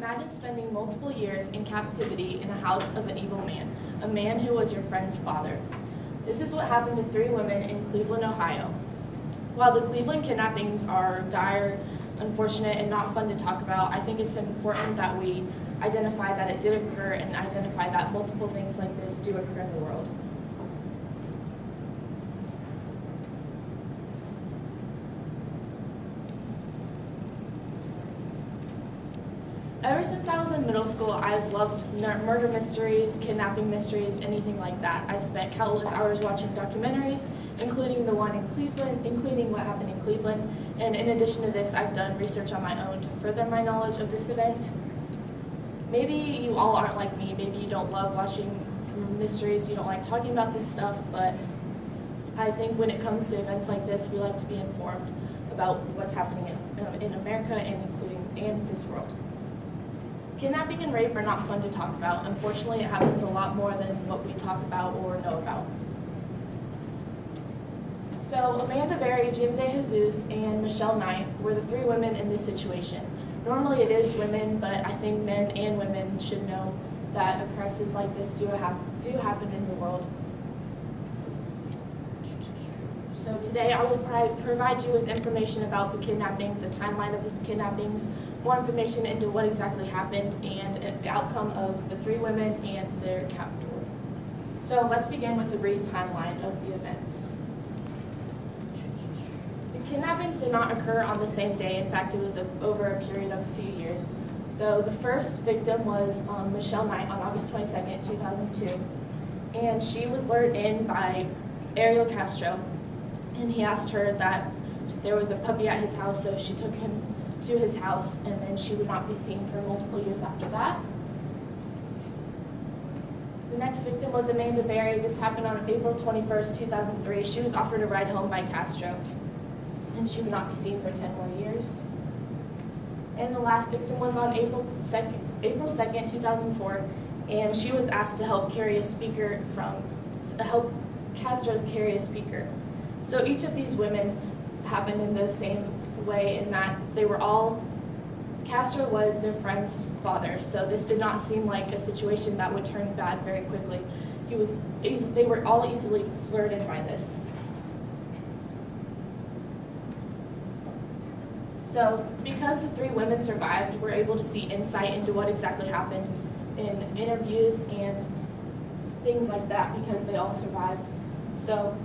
Imagine spending multiple years in captivity in a house of an evil man, a man who was your friend's father. This is what happened to 3 women in Cleveland, Ohio. While the Cleveland kidnappings are dire, unfortunate, and not fun to talk about, I think it's important that we identify that it did occur and identify that multiple things like this do occur in the world. Ever since I was in middle school, I've loved murder mysteries, kidnapping mysteries, anything like that. I've spent countless hours watching documentaries, including the one in Cleveland, including what happened in Cleveland. And in addition to this, I've done research on my own to further my knowledge of this event. Maybe you all aren't like me. Maybe you don't love watching mysteries, you don't like talking about this stuff, but I think when it comes to events like this, we like to be informed about what's happening in America and this world. Kidnapping and rape are not fun to talk about. Unfortunately, it happens a lot more than what we talk about or know about. So Amanda Berry, Gina De Jesus, and Michelle Knight were the 3 women in this situation. Normally it is women, but I think men and women should know that occurrences like this do happen in the world. So today I will provide you with information about the kidnappings, a timeline of the kidnappings, more information into what exactly happened, and the outcome of the 3 women and their captor. So let's begin with a brief timeline of the events. The kidnappings did not occur on the same day. In fact, it was over a period of a few years. So the first victim was Michelle Knight on August 22nd, 2002, and she was lured in by Ariel Castro, and he asked her that there was a puppy at his house, so she took him to his house, and then she would not be seen for multiple years after that. The next victim was Amanda Berry. This happened on April 21st, 2003. She was offered a ride home by Castro, and she would not be seen for 10 more years. And the last victim was on April 2nd, 2004, and she was asked to help help Castro carry a speaker. So each of these women happened in the same way in that Castro was their friend's father, so this did not seem like a situation that would turn bad very quickly. They were all easily lured in by this. So because the 3 women survived, we're able to see insight into what exactly happened in interviews and things like that because they all survived. So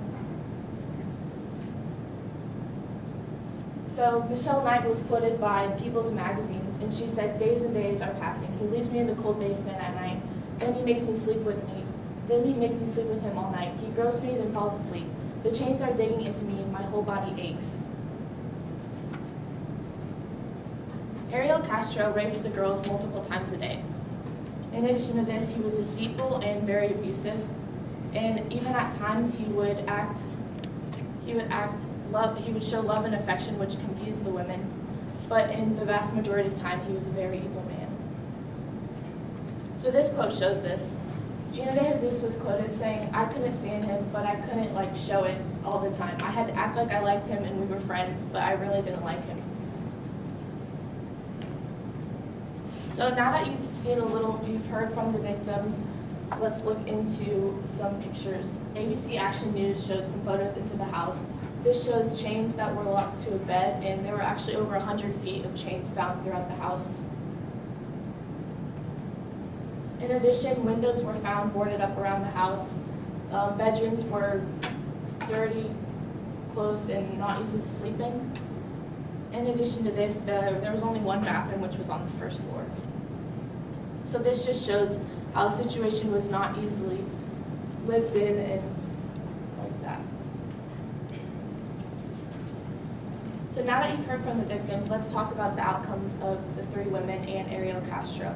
Michelle Knight was quoted by People's Magazines, and she said, "Days and days are passing. He leaves me in the cold basement at night. Then he makes me sleep with him all night. He gropes me, then falls asleep. The chains are digging into me, my whole body aches." Ariel Castro raped the girls multiple times a day. In addition to this, he was deceitful and very abusive, and even at times he would show love and affection, which confused the women, but in the vast majority of time, he was a very evil man. So this quote shows this. Gina De Jesus was quoted saying, "I couldn't stand him, but I couldn't show it all the time. I had to act like I liked him and we were friends, but I really didn't like him." So now that you've heard from the victims, let's look into some pictures. ABC Action News showed some photos into the house. This shows chains that were locked to a bed, and there were actually over 100 feet of chains found throughout the house. In addition, windows were found boarded up around the house. Bedrooms were dirty, close, and not easy to sleep in. In addition to this, there was only one bathroom, which was on the first floor. So this just shows how the situation was not easily lived in and like that. So now that you've heard from the victims, let's talk about the outcomes of the 3 women and Ariel Castro.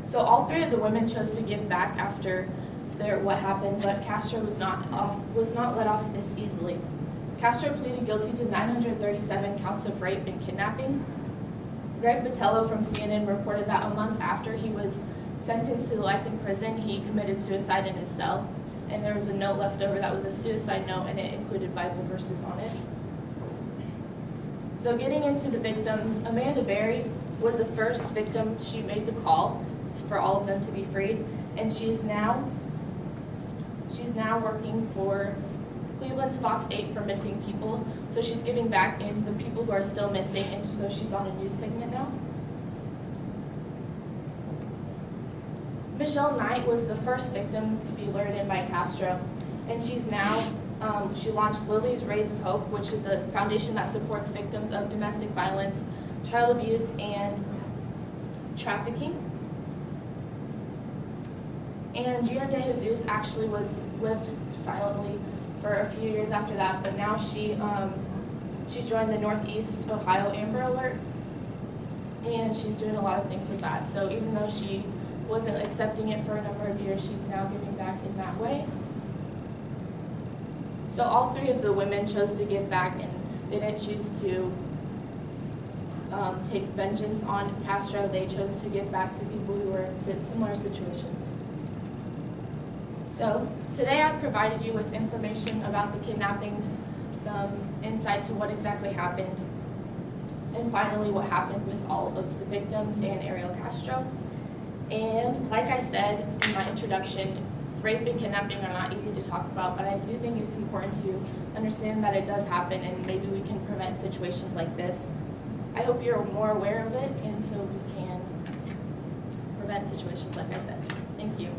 So all 3 of the women chose to give back after what happened, but Castro was not let off this easily. Castro pleaded guilty to 937 counts of rape and kidnapping. Greg Botello from CNN reported that a month after he was sentenced to life in prison, he committed suicide in his cell, and there was a note left over that was a suicide note, and it included Bible verses on it. So getting into the victims, Amanda Berry, was the first victim. She made the call for all of them to be freed, and she's now working for Cleveland's Fox 8 for missing people. So she's giving back in the people who are still missing, and so she's on a news segment now. Michelle Knight was the first victim to be lured in by Castro, and she's now, she launched Lily's Rays of Hope, which is a foundation that supports victims of domestic violence, child abuse, and trafficking. And Gina De Jesus actually lived silently for a few years after that, but now she joined the Northeast Ohio Amber Alert, and she's doing a lot of things with that. So even though she wasn't accepting it for a number of years, she's now giving back in that way. So all three of the women chose to give back, and they didn't choose to take vengeance on Castro. They chose to give back to people who were in similar situations. So today I provided you with information about the kidnappings, some insight to what exactly happened, and finally what happened with all of the victims and Ariel Castro. And like I said in my introduction, rape and kidnapping are not easy to talk about, but I do think it's important to understand that it does happen, and maybe we can prevent situations like this. I hope you're more aware of it, and so we can prevent situations like I said. Thank you.